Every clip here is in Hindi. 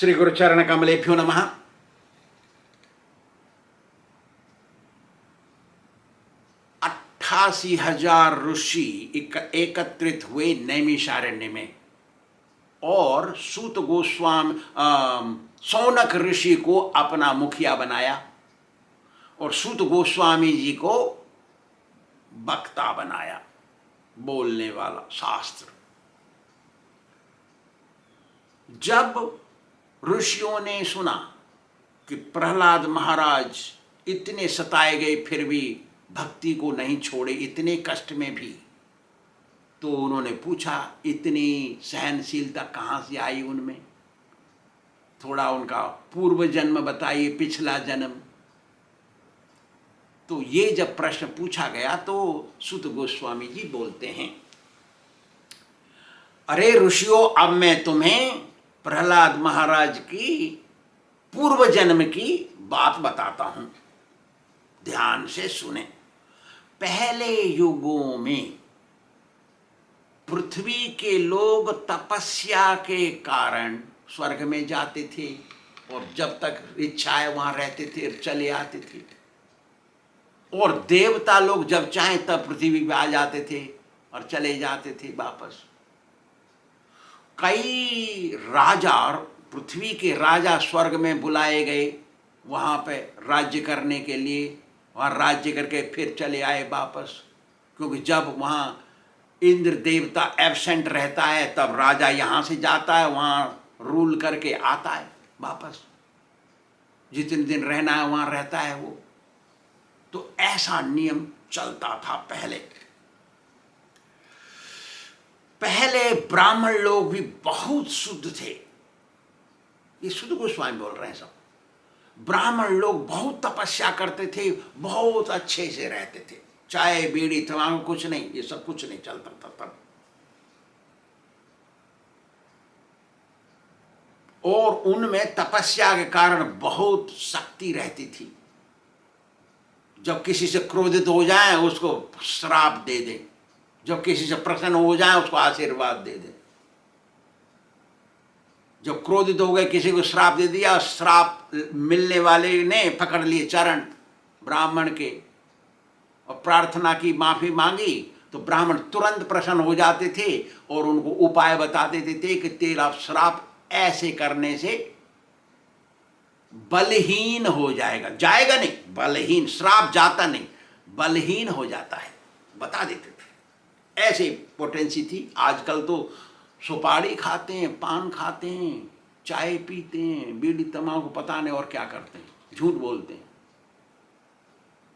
श्री गुरुचरण कमलेभ्यो नमः। अट्ठासी हजार ऋषि एकत्रित हुए नैमिषारण्य में और सूत गोस्वामी सौनक ऋषि को अपना मुखिया बनाया और सूत गोस्वामी जी को वक्ता बनाया, बोलने वाला शास्त्र। जब ऋषियों ने सुना कि प्रहलाद महाराज इतने सताए गए फिर भी भक्ति को नहीं छोड़े, इतने कष्ट में भी, तो उन्होंने पूछा इतनी सहनशीलता कहाँ से आई उनमें, थोड़ा उनका पूर्व जन्म बताइए, पिछला जन्म। तो ये जब प्रश्न पूछा गया तो सूत गोस्वामी जी बोलते हैं, अरे ऋषियों, अब मैं तुम्हें प्रहलाद महाराज की पूर्व जन्म की बात बताता हूं, ध्यान से सुने। पहले युगों में पृथ्वी के लोग तपस्या के कारण स्वर्ग में जाते थे और जब तक इच्छा है वहां रहते थे और चले आते थे, और देवता लोग जब चाहें तब पृथ्वी पे आ जाते थे और चले जाते थे वापस। कई राजा, पृथ्वी के राजा स्वर्ग में बुलाए गए वहाँ पे राज्य करने के लिए, वहाँ राज्य करके फिर चले आए वापस, क्योंकि जब वहाँ इंद्र देवता एब्सेंट रहता है तब राजा यहाँ से जाता है, वहाँ रूल करके आता है वापस, जितने दिन रहना है वहाँ रहता है वो। तो ऐसा नियम चलता था पहले। पहले ब्राह्मण लोग भी बहुत शुद्ध थे, ये शुद्ध गोस्वामी बोल रहे हैं सब। ब्राह्मण लोग बहुत तपस्या करते थे, बहुत अच्छे से रहते थे, चाय बीड़ी तमाकू कुछ नहीं, ये सब कुछ नहीं चलता था तब। और उनमें तपस्या के कारण बहुत शक्ति रहती थी। जब किसी से क्रोधित हो जाए उसको श्राप दे दे, जब किसी से प्रसन्न हो जाए उसको आशीर्वाद दे दे। जब क्रोधित हो गए किसी को श्राप दे दिया, श्राप मिलने वाले ने पकड़ लिए चरण ब्राह्मण के और प्रार्थना की, माफी मांगी, तो ब्राह्मण तुरंत प्रसन्न हो जाते थे और उनको उपाय बता देते थे कि तेरा श्राप ऐसे करने से बलहीन हो जाएगा, जाएगा नहीं, बलहीन, श्राप जाता नहीं, बलहीन हो जाता है, बता देते थे। ऐसे पोटेंसी थी। आजकल तो सुपारी खाते हैं, पान खाते हैं, चाय पीते हैं, बीड़ी तमाकू पता नहीं और क्या करते हैं, झूठ बोलते हैं,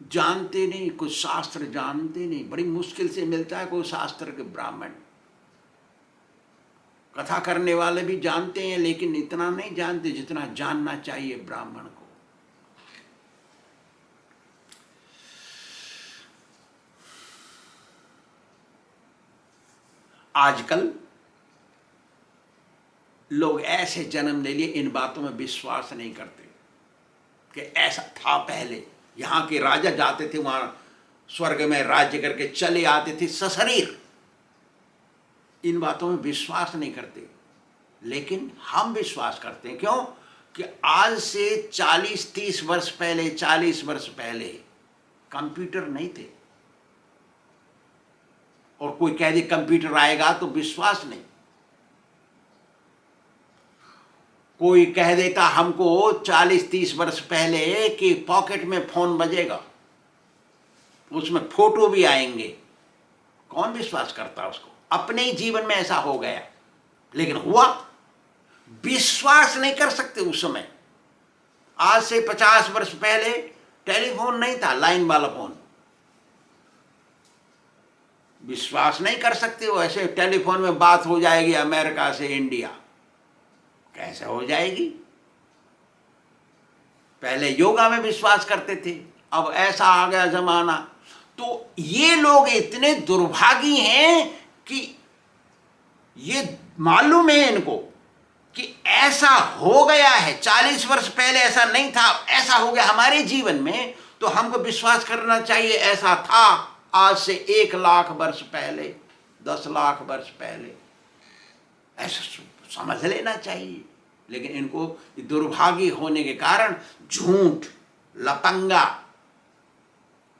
जानते नहीं, कुछ शास्त्र जानते नहीं। बड़ी मुश्किल से मिलता है कोई शास्त्र के ब्राह्मण। कथा करने वाले भी जानते हैं लेकिन इतना नहीं जानते जितना जानना चाहिए ब्राह्मण को। आजकल लोग ऐसे जन्म ले लिए, इन बातों में विश्वास नहीं करते कि ऐसा था पहले। यहाँ के राजा जाते थे वहां स्वर्ग में राज्य करके चले आते थे सशरीर, इन बातों में विश्वास नहीं करते। लेकिन हम विश्वास करते हैं। क्यों? कि आज से 40-30 वर्ष पहले, 40 वर्ष पहले कंप्यूटर नहीं थे, और कोई कह दे कंप्यूटर आएगा तो विश्वास नहीं। कोई कह देता हमको 40-30 वर्ष पहले कि पॉकेट में फोन बजेगा, उसमें फोटो भी आएंगे, कौन विश्वास करता उसको? अपने ही जीवन में ऐसा हो गया, लेकिन हुआ। विश्वास नहीं कर सकते उस समय। आज से 50 वर्ष पहले टेलीफोन नहीं था, लाइन वाला फोन, विश्वास नहीं कर सकते हो ऐसे टेलीफोन में बात हो जाएगी अमेरिका से इंडिया, कैसे हो जाएगी? पहले योगा में विश्वास करते थे, अब ऐसा आ गया जमाना। तो ये लोग इतने दुर्भागी हैं कि ये मालूम है इनको कि ऐसा हो गया है, 40 वर्ष पहले ऐसा नहीं था, ऐसा हो गया हमारे जीवन में, तो हमको विश्वास करना चाहिए ऐसा था आज से 1 लाख वर्ष पहले, 10 लाख वर्ष पहले, ऐसा समझ लेना चाहिए। लेकिन इनको दुर्भागी होने के कारण झूठ, लपंगा,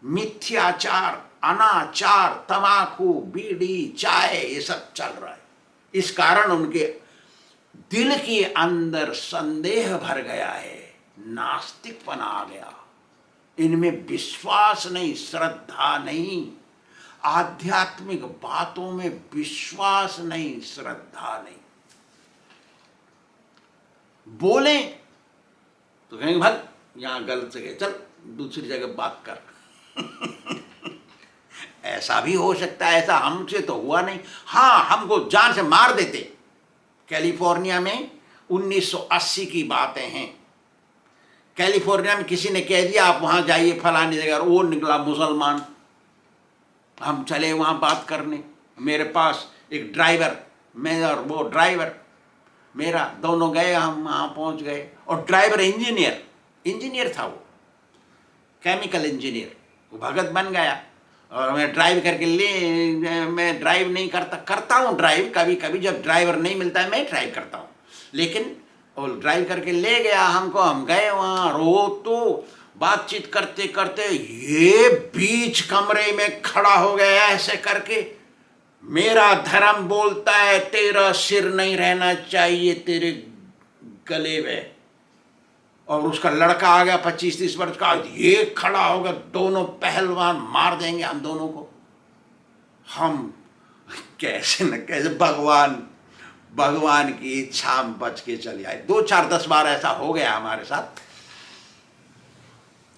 मिथ्याचार, अनाचार, तमाकू, बीड़ी, चाय, ये सब चल रहा है। इस कारण उनके दिल के अंदर संदेह भर गया है, नास्तिकपना आ गया, इनमें विश्वास नहीं, श्रद्धा नहीं, आध्यात्मिक बातों में विश्वास नहीं, श्रद्धा नहीं। बोले तो कहेंगे भाग यहां गलत जगह चल, दूसरी जगह बात कर। ऐसा भी हो सकता है, ऐसा हमसे तो हुआ नहीं। हाँ, हमको जान से मार देते। कैलिफोर्निया में 1980 की बातें हैं। कैलिफोर्निया में किसी ने कह दिया आप वहां जाइए फलानी जगह, और वो निकला मुसलमान। हम चले वहां बात करने, मेरे पास एक ड्राइवर, मैं और वो ड्राइवर मेरा, दोनों गए, हम वहां पहुंच गए। और ड्राइवर इंजीनियर था, वो केमिकल इंजीनियर, वो भगत बन गया। और मैं ड्राइव करके मैं ड्राइव नहीं करता हूँ ड्राइव, कभी कभी जब ड्राइवर नहीं मिलता है मैं ड्राइव करता हूँ, लेकिन वो ड्राइव करके ले गया हमको। हम गए वहाँ, रो तो बातचीत करते करते ये बीच कमरे में खड़ा हो गया ऐसे करके, मेरा धर्म बोलता है तेरा सिर नहीं रहना चाहिए तेरे गले में। और उसका लड़का आ गया 25-30 वर्ष का, ये खड़ा होगा, दोनों पहलवान मार देंगे हम दोनों को। हम कैसे न कैसे भगवान की इच्छा हम बच के चले आए। 2-4-10 बार ऐसा हो गया हमारे साथ।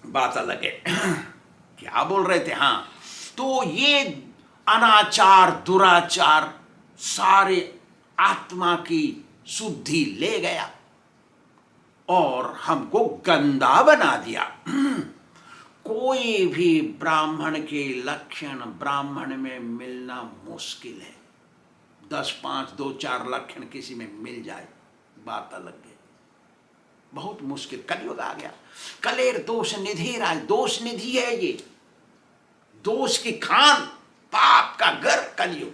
बात अलग है। क्या बोल रहे थे? हाँ, तो ये अनाचार, दुराचार सारे आत्मा की शुद्धि ले गया और हमको गंदा बना दिया। कोई भी ब्राह्मण के लक्षण ब्राह्मण में मिलना मुश्किल है। 10-5, 2-4 लक्षण किसी में मिल जाए, बात अलग है, बहुत मुश्किल। कलयुग आ गया। कलेर दोष निधि राज, दोष निधि है ये, दोष की खान, पाप का घर कलयुग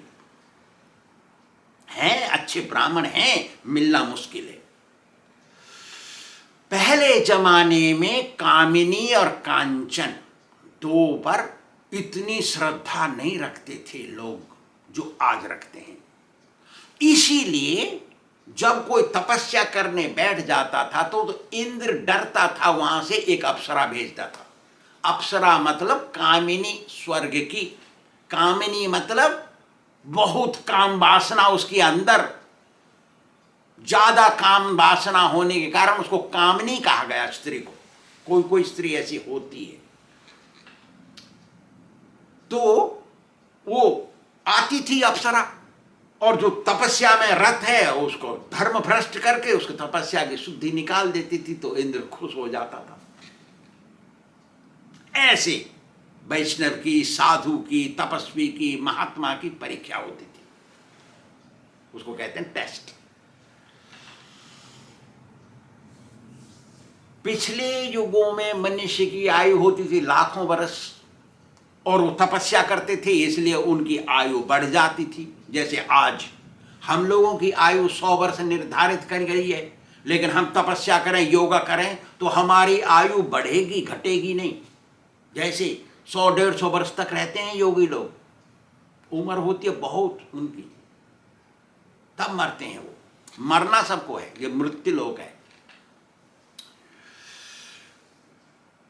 है। अच्छे ब्राह्मण हैं, मिलना मुश्किल है। पहले जमाने में कामिनी और कांचन दो पर इतनी श्रद्धा नहीं रखते थे लोग जो आज रखते हैं। इसीलिए जब कोई तपस्या करने बैठ जाता था तो इंद्र डरता था, वहां से एक अप्सरा भेजता था। अप्सरा मतलब कामिनी, स्वर्ग की। कामिनी मतलब बहुत काम वासना उसके अंदर, ज्यादा काम वासना होने के कारण उसको कामिनी कहा गया स्त्री को। कोई कोई स्त्री ऐसी होती है। तो वो आती थी अप्सरा, और जो तपस्या में रत है उसको धर्म भ्रष्ट करके उसको तपस्या की शुद्धि निकाल देती थी, तो इंद्र खुश हो जाता था। ऐसे वैष्णव की, साधु की, तपस्वी की, महात्मा की परीक्षा होती थी, उसको कहते हैं टेस्ट। पिछले युगों में मनुष्य की आयु होती थी लाखों वर्ष, और वो तपस्या करते थे इसलिए उनकी आयु बढ़ जाती थी। जैसे आज हम लोगों की आयु 100 वर्ष निर्धारित कर गई है, लेकिन हम तपस्या करें, योगा करें तो हमारी आयु बढ़ेगी, घटेगी नहीं। जैसे 100-150 वर्ष तक रहते हैं योगी लोग, उम्र होती है बहुत उनकी, तब मरते हैं वो। मरना सबको है, ये मृत्यु लोक है।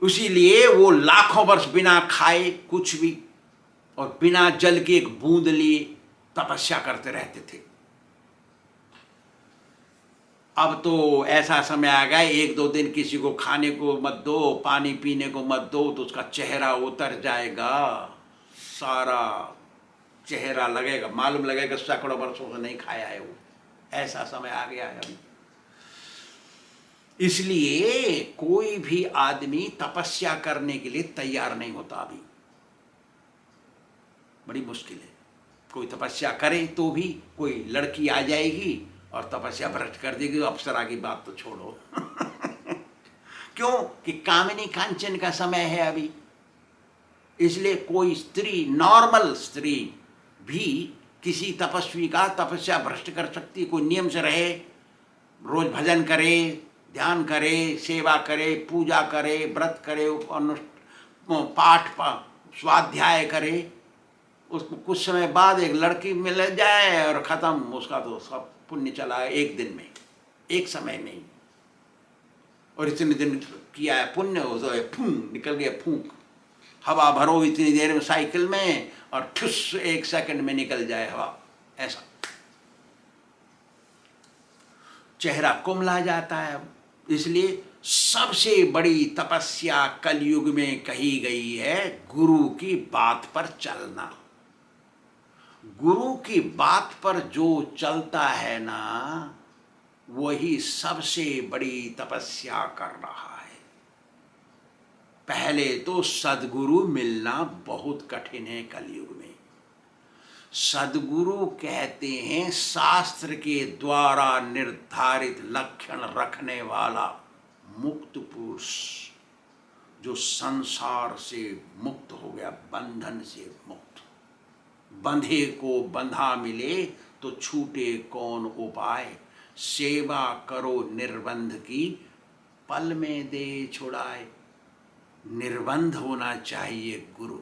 इसीलिए वो लाखों वर्ष बिना खाए कुछ भी और बिना जल की एक बूंद लिए तपस्या करते रहते थे। अब तो ऐसा समय आ गया, 1-2 दिन किसी को खाने को मत दो, पानी पीने को मत दो, तो उसका चेहरा उतर जाएगा, सारा चेहरा लगेगा, मालूम लगेगा सैकड़ों वर्षों से नहीं खाया है वो। ऐसा समय आ गया है अभी। इसलिए कोई भी आदमी तपस्या करने के लिए तैयार नहीं होता अभी, बड़ी मुश्किल है। कोई तपस्या करे तो भी कोई लड़की आ जाएगी और तपस्या भ्रष्ट कर देगी, अप्सरा की बात तो छोड़ो। क्यों कि कामिनी कांचन का समय है अभी। इसलिए कोई स्त्री, नॉर्मल स्त्री भी किसी तपस्वी का तपस्या भ्रष्ट कर सकती है, कोई नियम से रहे रोज भजन करे, ध्यान करे, सेवा करे, पूजा करे, व्रत करे, पाठ स्वाध्याय करे, उसको कुछ समय बाद एक लड़की मिल जाए और ख़त्म, उसका तो सब पुण्य चला एक दिन में, एक समय में ही। और इतने दिन किया है पुण्य, हो तो फूंक निकल गया, फूंक हवा भरो इतनी देर में साइकिल में और ठुस एक सेकंड में निकल जाए हवा, ऐसा चेहरा कुमला जाता है। इसलिए सबसे बड़ी तपस्या कलयुग में कही गई है गुरु की बात पर चलना। गुरु की बात पर जो चलता है ना, वही सबसे बड़ी तपस्या कर रहा है। पहले तो सद्गुरु मिलना बहुत कठिन है कलयुग में। सद्गुरु कहते हैं शास्त्र के द्वारा निर्धारित लक्षण रखने वाला मुक्त पुरुष, जो संसार से मुक्त हो गया, बंधन से मुक्त। बंधे को बंधा मिले तो छूटे कौन उपाय, सेवा करो निर्बंध की पल में दे छुड़ाए। निर्बंध होना चाहिए गुरु।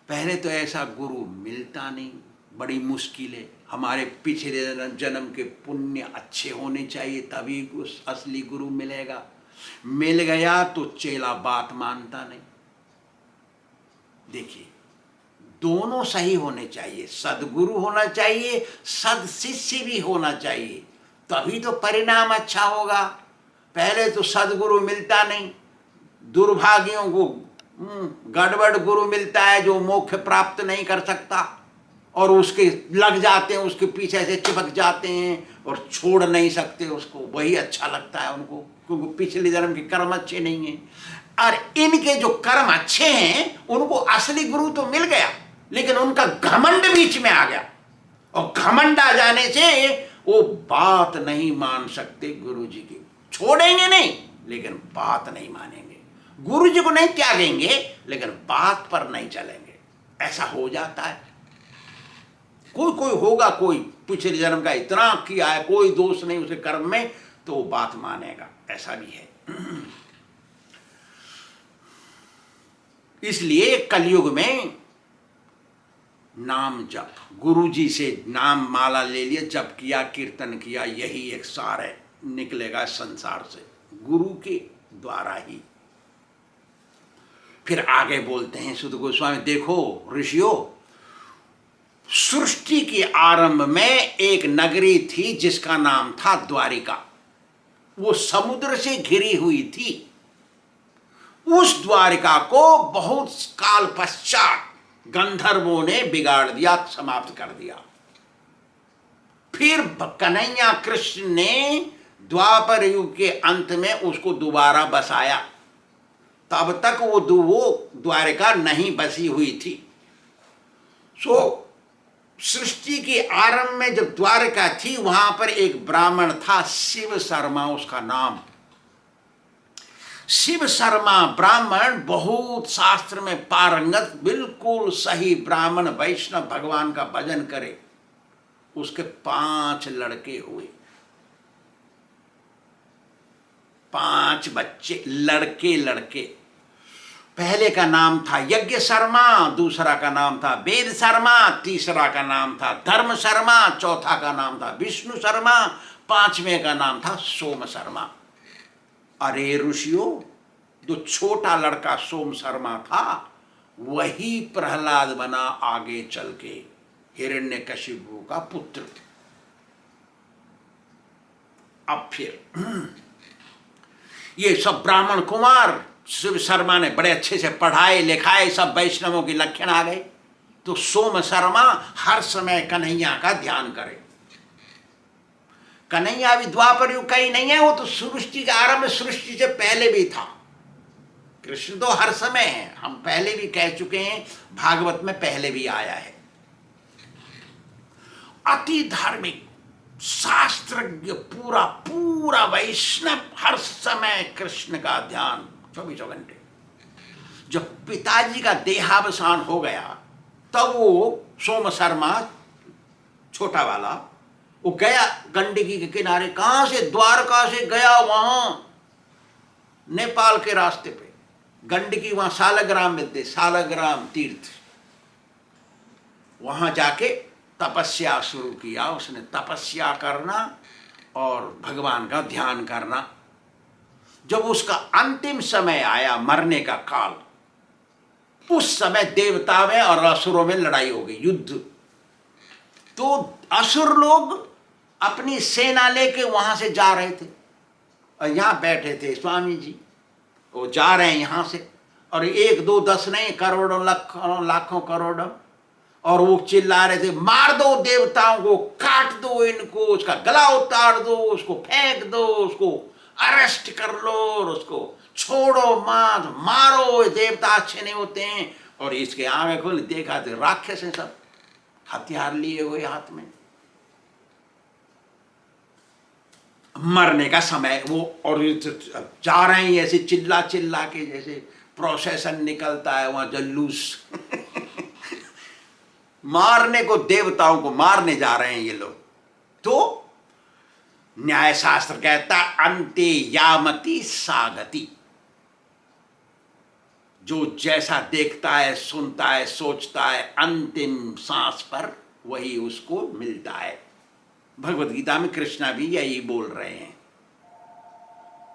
पहले तो ऐसा गुरु मिलता नहीं, बड़ी मुश्किल है। हमारे पिछले जन्म के पुण्य अच्छे होने चाहिए, तभी उस असली गुरु मिलेगा। मिल गया तो चेला बात मानता नहीं। देखिए, दोनों सही होने चाहिए, सद्गुरु होना चाहिए, सद शिष्य भी होना चाहिए, तभी तो परिणाम अच्छा होगा। पहले तो सद्गुरु मिलता नहीं, दुर्भाग्यों को गड़बड़ गुरु मिलता है जो मोक्ष प्राप्त नहीं कर सकता, और उसके लग जाते हैं, उसके पीछे से चिपक जाते हैं और छोड़ नहीं सकते उसको। वही अच्छा लगता है उनको, क्योंकि पिछले जन्म के कर्म अच्छे नहीं हैं। और इनके जो कर्म अच्छे हैं उनको असली गुरु तो मिल गया, लेकिन उनका घमंड बीच में आ गया, और घमंड आ जाने से वो बात नहीं मान सकते गुरु जी की। छोड़ेंगे नहीं, लेकिन बात नहीं मानेंगे। गुरु जी को नहीं त्यागेंगे, लेकिन बात पर नहीं चलेंगे। ऐसा हो जाता है। कोई कोई होगा, कोई पिछले जन्म का इतना किया है, कोई दोष नहीं उसे कर्म में, तो वो बात मानेगा, ऐसा भी है। इसलिए कलयुग में नाम जप, गुरु जी से नाम माला ले लिया, जप किया, कीर्तन किया, यही एक सार है, निकलेगा संसार से गुरु के द्वारा ही। फिर आगे बोलते हैं सुध गोस्वामी, देखो ऋषियों, सृष्टि के आरंभ में एक नगरी थी जिसका नाम था द्वारिका। वो समुद्र से घिरी हुई थी। उस द्वारिका को बहुत काल पश्चात गंधर्वों ने बिगाड़ दिया, समाप्त कर दिया। फिर कन्हैया कृष्ण ने द्वापर युग के अंत में उसको दोबारा बसाया। तब तक वो द्वारिका नहीं बसी हुई थी। सृष्टि के आरंभ में जब द्वारिका थी, वहां पर एक ब्राह्मण था, शिव शर्मा उसका नाम। शिव शर्मा ब्राह्मण बहुत शास्त्र में पारंगत, बिल्कुल सही ब्राह्मण, वैष्णव, भगवान का भजन करे। उसके 5 लड़के हुए, 5 बच्चे, लड़के। पहले का नाम था यज्ञ शर्मा, दूसरा का नाम था वेद शर्मा, तीसरा का नाम था धर्म शर्मा, चौथा का नाम था विष्णु शर्मा, 5वें का नाम था सोम शर्मा। अरे ऋषियों, जो छोटा लड़का सोम शर्मा था, वही प्रहलाद बना आगे चल के, हिरण्यकशिपु का पुत्र। अब फिर ये सब ब्राह्मण कुमार शिव शर्मा ने बड़े अच्छे से पढ़ाए लिखाए, सब वैष्णवों की लक्षण आ गए। तो सोम शर्मा हर समय कन्हैया का ध्यान करे। कन्हैया भी द्वापर युग का ही नहीं है, वो तो सृष्टि का आरंभ, सृष्टि से पहले भी था। कृष्ण तो हर समय है, हम पहले भी कह चुके हैं, भागवत में पहले भी आया है। अति धार्मिक, शास्त्रज्ञ, पूरा वैष्णव, हर समय कृष्ण का ध्यान 24 घंटे। जब पिताजी का देहावसान हो गया, तब वो सोम शर्मा छोटा वाला वो गया गंडकी के किनारे, कहां से, द्वारका से गया वहां नेपाल के रास्ते पे गंडकी, वहां सालग्राम मिलते, सालग्राम तीर्थ, वहां जाके तपस्या शुरू किया उसने। तपस्या करना और भगवान का ध्यान करना। जब उसका अंतिम समय आया, मरने का काल, उस समय देवता में और असुरों में लड़ाई हो गई, युद्ध। तो असुर लोग अपनी सेना लेके वहां से जा रहे थे और यहां बैठे थे स्वामी जी, वो जा रहे हैं यहां से, और 1 2 10 नहीं, करोड़ों लाखों करोड़ों, और वो चिल्ला रहे थे, मार दो देवताओं को, काट दो इनको, उसका गला उतार दो, उसको फेंक दो, उसको अरेस्ट कर लो, और उसको छोड़ो मत, मारो, देवता अच्छे नहीं होते हैं। और इसके आंखें खोल देखा तो राक्षस हैं सब, हथियार लिए हुए हाथ में। मरने का समय वो, और जा रहे हैं ऐसे चिल्ला चिल्ला के, जैसे प्रोसेशन निकलता है वहां जल्लूस मारने को, देवताओं को मारने जा रहे हैं ये लोग। तो न्याय शास्त्र कहता अंते यामति सागति, जो जैसा देखता है, सुनता है, सोचता है, अंतिम सांस पर वही उसको मिलता है। भगवत गीता में कृष्णा भी यही बोल रहे हैं,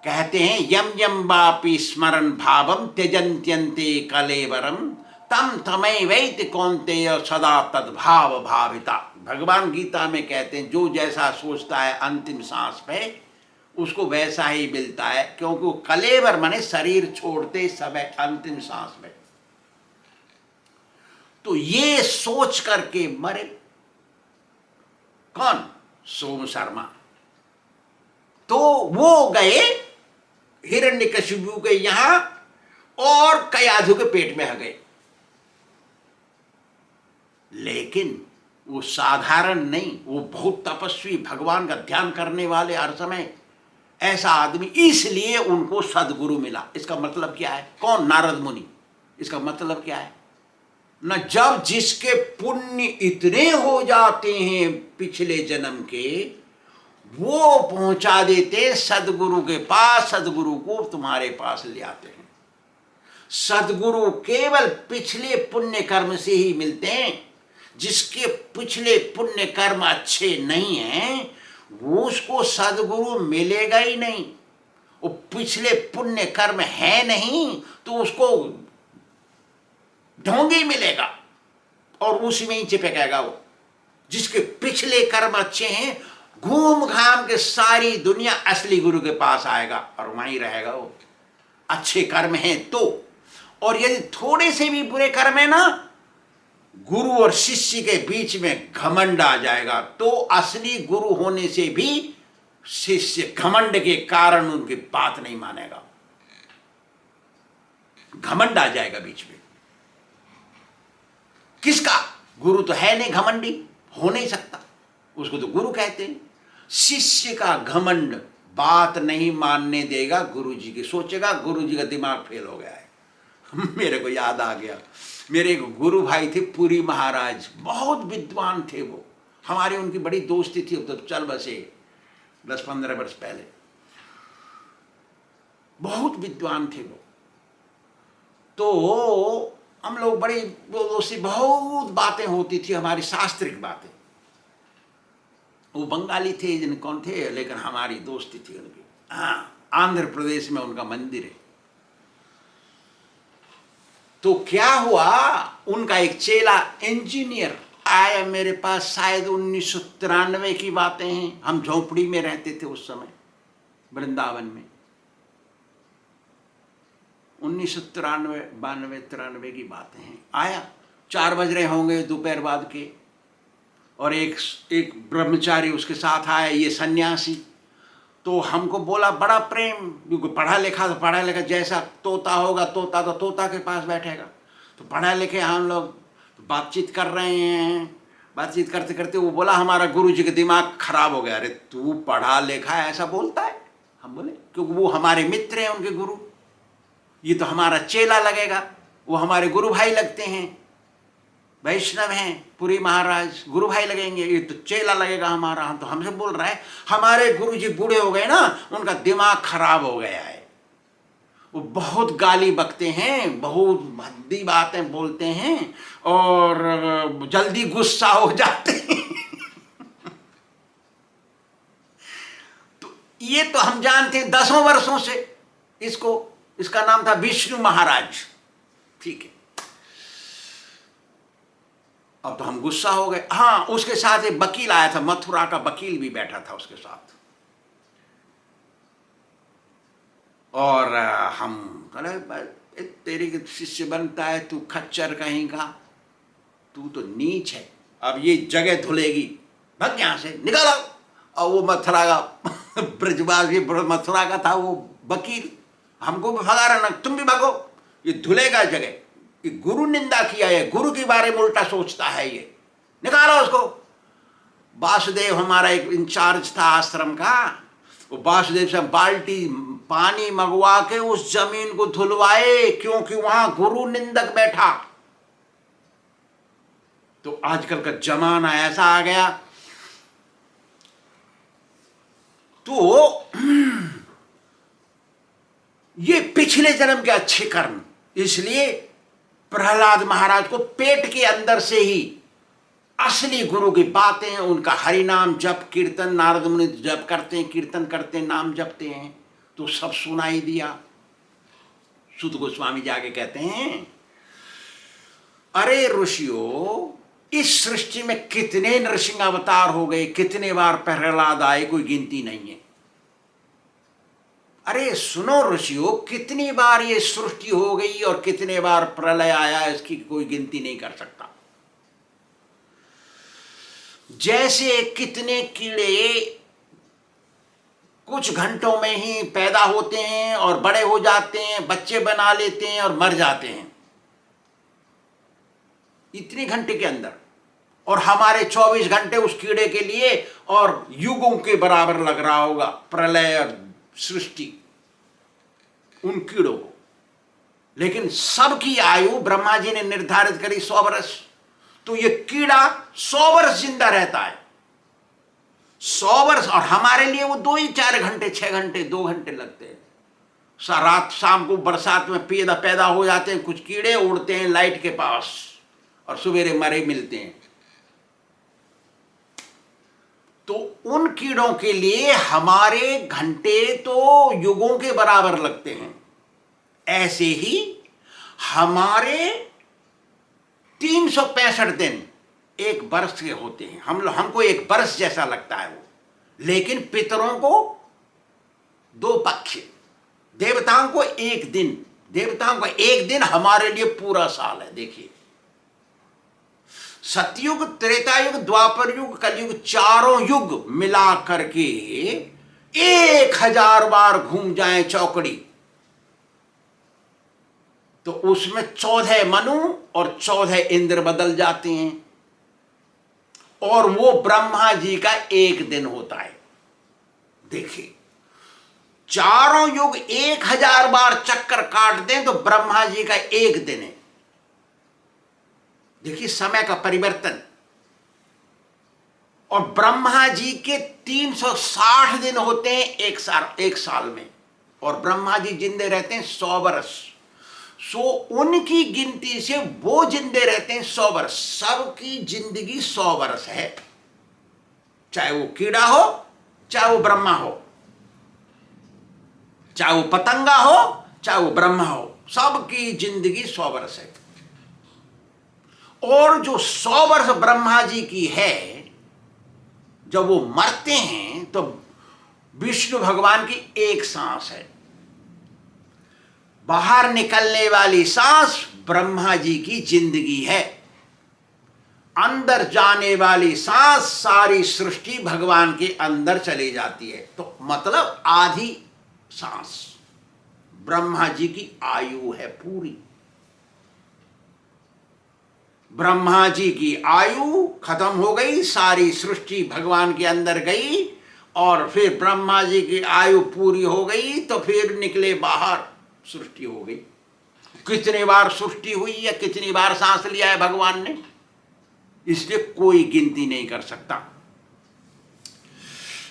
कहते हैं यम यम वापि स्मरण भावम त्यजन्त्यन्ते कलेवरम तम तमैवैति कौन्तेय सदा तद्भाव भाविता। भगवान गीता में कहते हैं जो जैसा सोचता है अंतिम सांस पे उसको वैसा ही मिलता है, क्योंकि वो कलेवर माने शरीर छोड़ते समय अंतिम सांस में। तो ये सोच करके मरे कौन, सोम शर्मा। तो वो गए हिरण्यकशिपु के यहां और कयाधु के पेट में आ गए, लेकिन वो साधारण नहीं, वो बहुत तपस्वी, भगवान का ध्यान करने वाले हर समय ऐसा आदमी, इसलिए उनको सदगुरु मिला। इसका मतलब क्या है, कौन, नारद मुनि। इसका मतलब क्या है न, जब जिसके पुण्य इतने हो जाते हैं पिछले जन्म के, वो पहुंचा देते सदगुरु के पास, सदगुरु को तुम्हारे पास ले आते हैं। सदगुरु केवल पिछले पुण्य कर्म से ही मिलते हैं। जिसके पिछले पुण्य कर्म अच्छे नहीं हैं वो उसको सदगुरु मिलेगा ही नहीं। वो पिछले पुण्य कर्म है नहीं तो उसको ढोंगी मिलेगा और उसी में ही चिपकेगा वो। जिसके पिछले कर्म अच्छे हैं घूम घाम के सारी दुनिया असली गुरु के पास आएगा और वहीं रहेगा वो, अच्छे कर्म हैं तो। और यदि थोड़े से भी बुरे कर्म है ना, गुरु और शिष्य के बीच में घमंड आ जाएगा, तो असली गुरु होने से भी शिष्य घमंड के कारण उनकी बात नहीं मानेगा, घमंड आ जाएगा बीच में। किसका, गुरु तो है नहीं, घमंडी हो नहीं सकता, उसको तो गुरु कहते हैं। शिष्य का घमंड बात नहीं मानने देगा गुरु जी की, सोचेगा गुरु जी का दिमाग फेल हो गया है। मेरे को याद आ गया, मेरे एक गुरु भाई थे पुरी महाराज, बहुत विद्वान थे वो, हमारी उनकी बड़ी दोस्ती थी, तो चल बसे 10-15 वर्ष पहले, बहुत विद्वान थे वो। तो हम लोग बड़ी दोस्ती, बहुत बातें होती थी हमारी, शास्त्रिक बातें। वो बंगाली थे, जिन कौन थे, लेकिन हमारी दोस्ती थी उनकी। हाँ, आंध्र प्रदेश में उनका मंदिर है। तो क्या हुआ, उनका एक चेला इंजीनियर आया मेरे पास, शायद 1993 की बातें हैं, हम झोपड़ी में रहते थे उस समय वृंदावन में, 1993 की बातें हैं। आया, 4 बज रहे होंगे दोपहर बाद के, और एक ब्रह्मचारी उसके साथ आया, ये सन्यासी। तो हमको बोला बड़ा प्रेम, क्योंकि पढ़ा लिखा, तो पढ़ा लिखा जैसा तोता होगा, तोता तो तोता के पास बैठेगा। तो पढ़ा लिखे हम लोग बातचीत कर रहे हैं, बातचीत करते करते वो बोला हमारा गुरु जी का दिमाग खराब हो गया। अरे तू पढ़ा लिखा है ऐसा बोलता है? हम बोले क्योंकि वो हमारे मित्र हैं, उनके गुरु, ये तो हमारा चेला लगेगा, वो हमारे गुरु भाई लगते हैं। वैष्णव हैं, पुरी महाराज गुरु भाई लगेंगे, ये तो चेला लगेगा हमारा। हम तो हमसे बोल रहा है, हमारे गुरु जी बूढ़े हो गए ना, उनका दिमाग खराब हो गया है, वो बहुत गाली बकते हैं, बहुत भद्दी बातें बोलते हैं और जल्दी गुस्सा हो जाते हैं। तो ये तो हम जानते हैं 10 वर्षों से इसको, इसका नाम था विष्णु महाराज, ठीक है। अब तो हम गुस्सा हो गए। हाँ, उसके साथ एक वकील आया था, मथुरा का वकील भी बैठा था उसके साथ, और हम कहे तेरी शिष्य बनता है तू, खच्चर कहीं का, तू तो नीच है, अब ये जगह धुलेगी, भाग यहां से, निकल आओ। और वो मथुरा का ब्रजवासी मथुरा का था वो वकील, हमको भी भगा रहा ना, तुम भी भागो, ये धुलेगा जगह, ये गुरु निंदा किया है, गुरु के बारे में उल्टा सोचता है, ये निकालो उसको। वासुदेव हमारा एक इंचार्ज था आश्रम का, वो वासुदेव से बाल्टी पानी मंगवा के उस जमीन को धुलवाए, क्योंकि वहां गुरु निंदक बैठा। तो आजकल का जमाना ऐसा आ गया, तो ये पिछले जन्म के अच्छे कर्म, इसलिए प्रहलाद महाराज को पेट के अंदर से ही असली गुरु की बातें, उनका हरि नाम जप कीर्तन, नारद मुनि जप करते हैं, कीर्तन करते हैं, नाम जपते हैं, तो सब सुनाई दिया। सुत गोस्वामी जाके कहते हैं, अरे ऋषियों, इस सृष्टि में कितने नरसिंह अवतार हो गए, कितने बार प्रहलाद आए, कोई गिनती नहीं है। अरे सुनो ऋषियों, कितनी बार ये सृष्टि हो गई और कितने बार प्रलय आया, इसकी कोई गिनती नहीं कर सकता। जैसे कितने कीड़े कुछ घंटों में ही पैदा होते हैं और बड़े हो जाते हैं, बच्चे बना लेते हैं और मर जाते हैं इतने घंटे के अंदर, और हमारे 24 घंटे उस कीड़े के लिए और युगों के बराबर लग रहा होगा प्रलय और सृष्टि उन कीड़ों को। लेकिन सबकी आयु ब्रह्मा जी ने निर्धारित करी 100 वर्ष, तो ये कीड़ा 100 वर्ष जिंदा रहता है, 100 वर्ष, और हमारे लिए वो 2 ही 4 घंटे, 6 घंटे, 2 घंटे लगते हैं। रात शाम को बरसात में पैदा हो जाते हैं कुछ कीड़े, उड़ते हैं लाइट के पास और सवेरे मरे मिलते हैं। तो उन कीड़ों के लिए हमारे घंटे तो युगों के बराबर लगते हैं, ऐसे ही हमारे 365 दिन एक वर्ष के होते हैं। हमको एक वर्ष जैसा लगता है वो, लेकिन पितरों को 2 पक्ष, देवताओं को 1 दिन, देवताओं का 1 दिन हमारे लिए पूरा साल है। देखिए, सतयुग, त्रेता युग, द्वापर युग, कलयुग, चारों युग मिला करके 1000 बार घूम जाए चौकड़ी, तो उसमें 14 मनु और 14 इंद्र बदल जाते हैं, और वो ब्रह्मा जी का 1 दिन होता है। देखिए, चारों युग 1000 बार चक्कर काट दें तो ब्रह्मा जी का 1 दिन है। देखिए समय का परिवर्तन। और ब्रह्मा जी के 360 दिन होते हैं एक साल में, और ब्रह्मा जी जिंदे रहते हैं 100 वर्ष। सो उनकी गिनती से वो जिंदे रहते हैं 100 वर्ष। सबकी जिंदगी 100 वर्ष है, चाहे वो कीड़ा हो, चाहे वो ब्रह्मा हो, चाहे वो पतंगा हो, चाहे वो ब्रह्मा हो, सबकी जिंदगी 100 वर्ष है। और जो 100 वर्ष ब्रह्मा जी की है, जब वो मरते हैं तो विष्णु भगवान की 1 सांस है, बाहर निकलने वाली सांस ब्रह्मा जी की जिंदगी है, अंदर जाने वाली सांस सारी सृष्टि भगवान के अंदर चली जाती है। तो मतलब आधी सांस ब्रह्मा जी की आयु है पूरी। ब्रह्मा जी की आयु खत्म हो गई, सारी सृष्टि भगवान के अंदर गई, और फिर ब्रह्मा जी की आयु पूरी हो गई तो फिर निकले बाहर, सृष्टि हो गई। कितनी बार सृष्टि हुई है, कितनी बार सांस लिया है भगवान ने, इसलिए कोई गिनती नहीं कर सकता।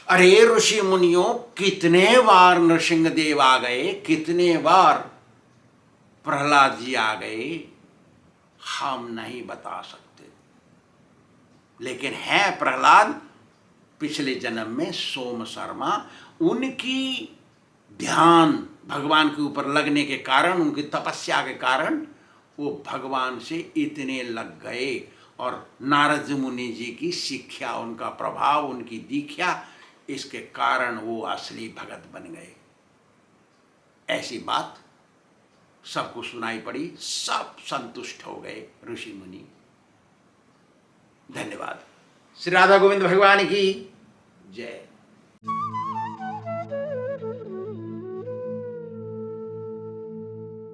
अरे ऋषि मुनियों, कितने बार नृसिंहदेव आ गए, कितने बार प्रहलाद जी आ गए, हम नहीं बता सकते। लेकिन है प्रहलाद पिछले जन्म में सोम शर्मा, उनकी ध्यान भगवान के ऊपर लगने के कारण, उनकी तपस्या के कारण वो भगवान से इतने लग गए, और नारद मुनि जी की शिक्षा, उनका प्रभाव, उनकी दीक्षा, इसके कारण वो असली भगत बन गए। ऐसी बात सबको सुनाई पड़ी, सब संतुष्ट हो गए ऋषि मुनि। धन्यवाद। श्री राधा गोविंद भगवान की जय।